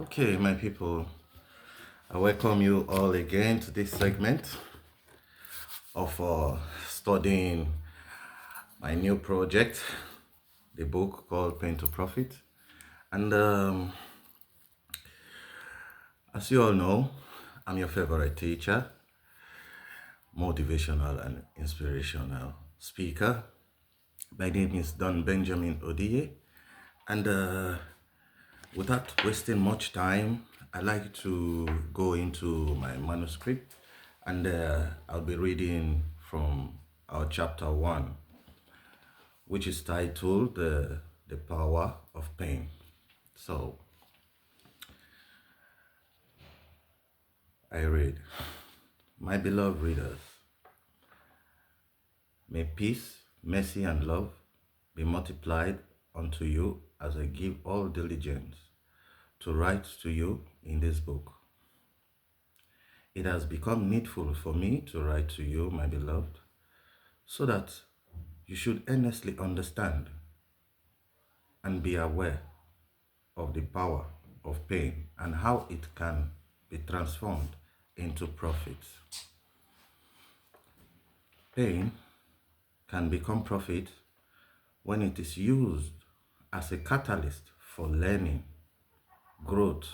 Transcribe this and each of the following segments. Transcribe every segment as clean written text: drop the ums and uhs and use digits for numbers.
Okay, my people, I welcome you all again to this segment of studying my new project, the book called Pain to Profit. And as you all know, I'm your favorite teacher, motivational and inspirational speaker. My name is Don Benjamin Odiye. And without wasting much time, I like to go into my manuscript and I'll be reading from our chapter 1, which is titled The Power of Pain. So I read, my beloved readers, may peace, mercy, and love be multiplied unto you as I give all diligence to write to you in this book. It has become needful for me to write to you, my beloved, so that you should earnestly understand and be aware of the power of pain and how it can be transformed into profit. Pain can become profit when it is used as a catalyst for learning, growth,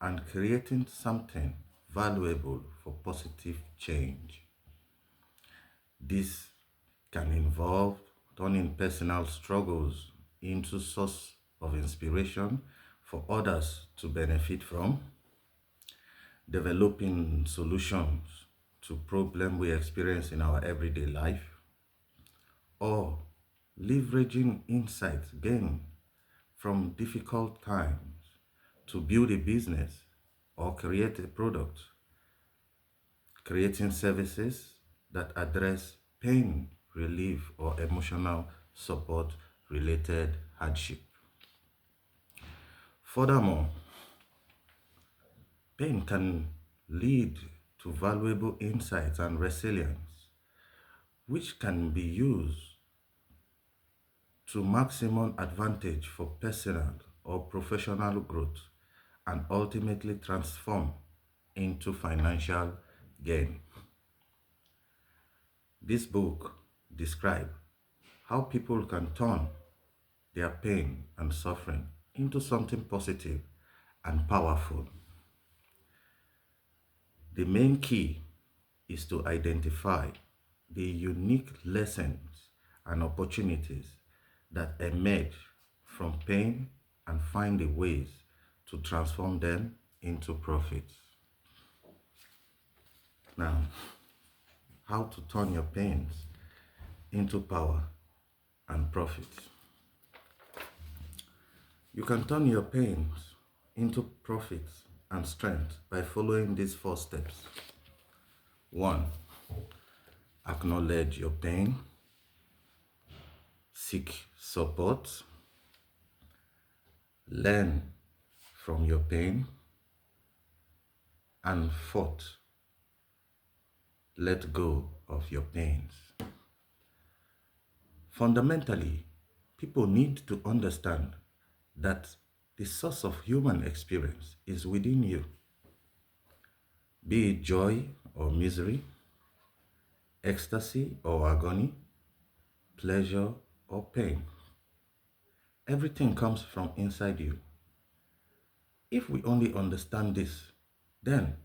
and creating something valuable for positive change. This can involve turning personal struggles into source of inspiration for others to benefit from, developing solutions to problems we experience in our everyday life, or leveraging insights gained from difficult times to build a business or create a product, creating services that address pain relief or emotional support related hardship. Furthermore, pain can lead to valuable insights and resilience, which can be used to maximum advantage for personal or professional growth and ultimately transform into financial gain. This book describes how people can turn their pain and suffering into something positive and powerful. The main key is to identify the unique lessons and opportunities that emerge from pain and find the ways to transform them into profits. Now, how to turn your pains into power and profits. You can turn your pains into profits and strength by following these 4 steps. 1. Acknowledge your pain. Seek support. Learn from your pain. And 4th, let go of your pains. Fundamentally, people need to understand that the source of human experience is within you. Be it joy or misery, ecstasy or agony, pleasure or pain. Everything comes from inside you. If we only understand this, then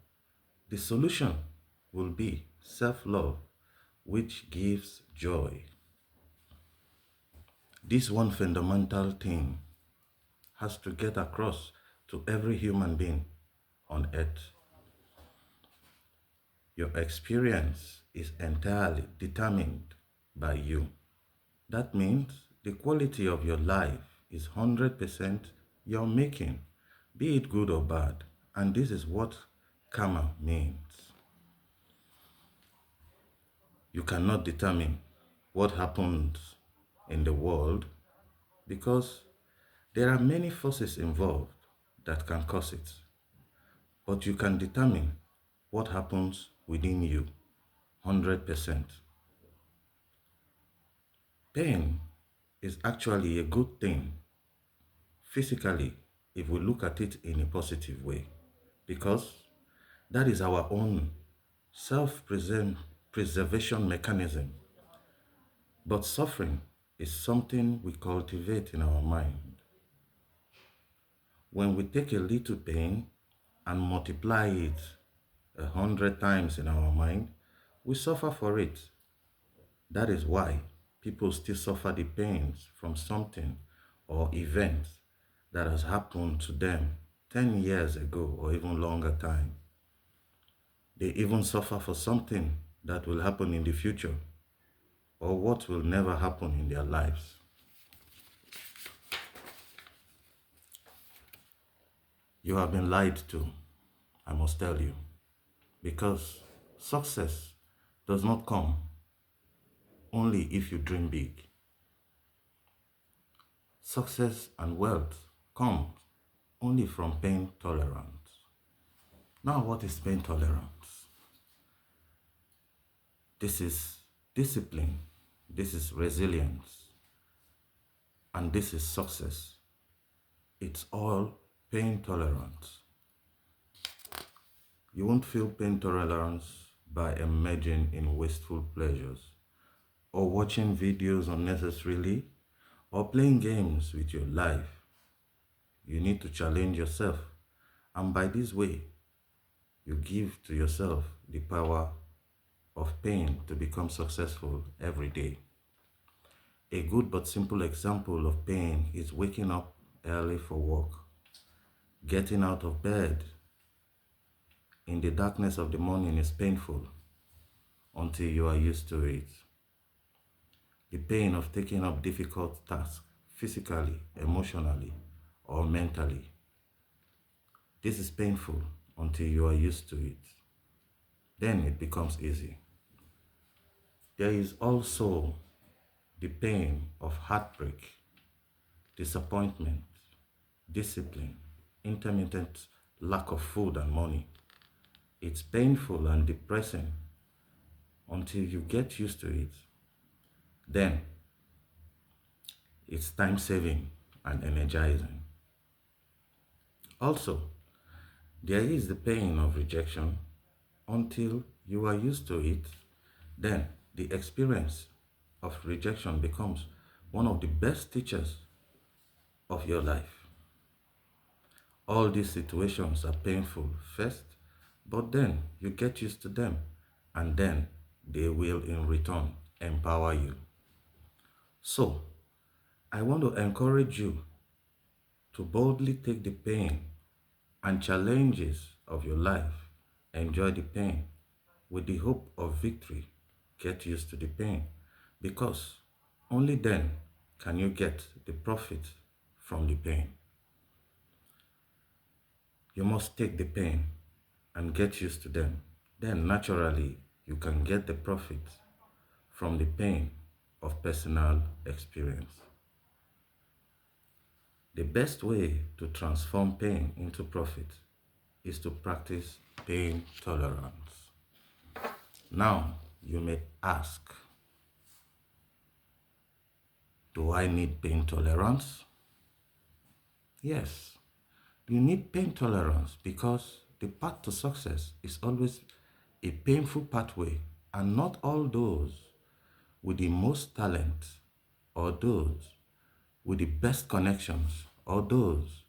the solution will be self-love, which gives joy. This one fundamental thing has to get across to every human being on earth. Your experience is entirely determined by you. That means the quality of your life is 100% your making, be it good or bad. And this is what karma means. You cannot determine what happens in the world because there are many forces involved that can cause it. But you can determine what happens within you 100%. Pain is actually a good thing. Physically, if we look at it in a positive way, because that is our own self-preservation mechanism. But suffering is something we cultivate in our mind. When we take a little pain and multiply it 100 times in our mind, we suffer for it. That is why people still suffer the pains from something or event that has happened to them 10 years ago or even longer time. They even suffer for something that will happen in the future or what will never happen in their lives. You have been lied to, I must tell you, because success does not come only if you dream big. Success and wealth come only from pain tolerance. Now, what is pain tolerance? This is discipline, this is resilience, and this is success. It's all pain tolerance. You won't feel pain tolerance by engaging in wasteful pleasures, or watching videos unnecessarily, or playing games with your life. You need to challenge yourself, and by this way, you give to yourself the power of pain to become successful every day. A good but simple example of pain is waking up early for work, getting out of bed in the darkness of the morning is painful until you are used to it. The pain of taking up difficult tasks physically, emotionally, or mentally. This is painful until you are used to it. Then it becomes easy. There is also the pain of heartbreak, disappointment, discipline, intermittent lack of food and money. It's painful and depressing until you get used to it. Then it's time saving and energizing. Also, there is the pain of rejection until you are used to it. Then the experience of rejection becomes one of the best teachers of your life. All these situations are painful first, but then you get used to them, and then they will in return empower you. So, I want to encourage you to boldly take the pain and challenges of your life. Enjoy the pain with the hope of victory. Get used to the pain, because only then can you get the profit from the pain. You must take the pain and get used to them. Then naturally you can get the profit from the pain of personal experience. The best way to transform pain into profit is to practice pain tolerance. Now, you may ask, do I need pain tolerance? Yes, you need pain tolerance because the path to success is always a painful pathway, and not all those with the most talent or those with the best connections or those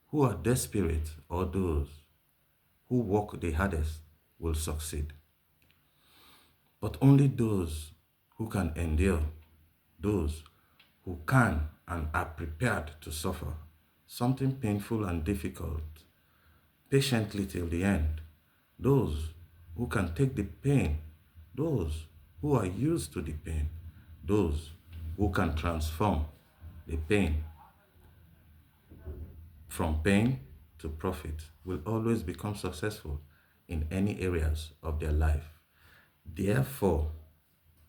who are desperate or those who work the hardest will succeed. But only those who can endure, those who can and are prepared to suffer something painful and difficult patiently till the end, those who can take the pain, those who are used to the pain, those who can transform the pain from pain to profit will always become successful in any areas of their life. Therefore,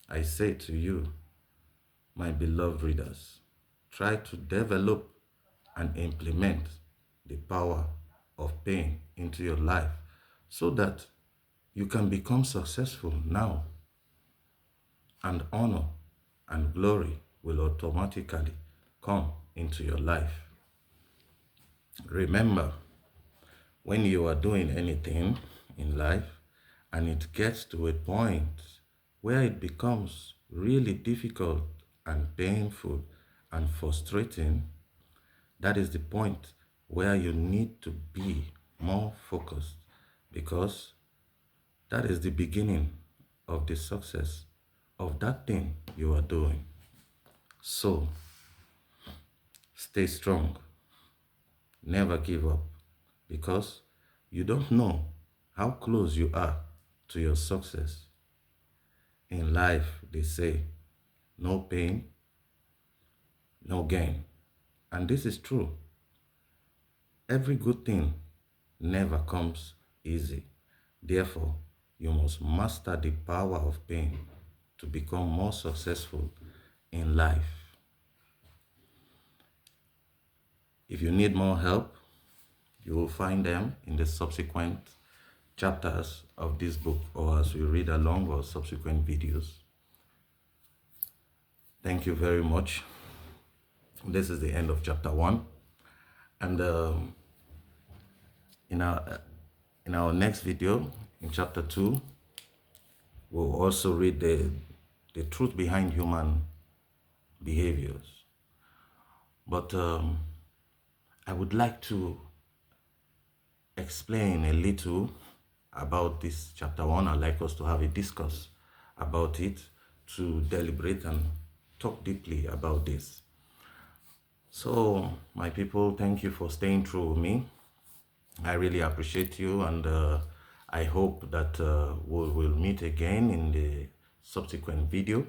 I say to you, my beloved readers, try to develop and implement the power of pain into your life so that you can become successful now, and honor and glory will automatically come into your life. Remember, when you are doing anything in life and it gets to a point where it becomes really difficult and painful and frustrating, that is the point where you need to be more focused, because that is the beginning of the success of that thing you are doing. So stay strong, never give up, because you don't know how close you are to your success. In life, they say, no pain, no gain. And this is true. Every good thing never comes easy. Therefore, you must master the power of pain to become more successful in life. If you need more help, you will find them in the subsequent chapters of this book, or as we read along, or subsequent videos. Thank you very much. This is the end of chapter 1. And in our next video, in chapter 2, we'll also read the truth behind human behaviors. But I would like to explain a little about this chapter 1. I'd like us to have a discuss about it, to deliberate and talk deeply about this. So, my people, thank you for staying true with me. I really appreciate you, and I hope that we'll meet again in the subsequent video.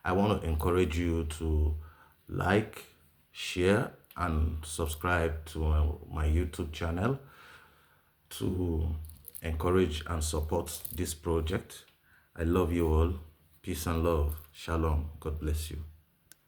I want to encourage you to like, share, and subscribe to my YouTube channel to encourage and support this project. I love you all. Peace and love. Shalom. God bless you.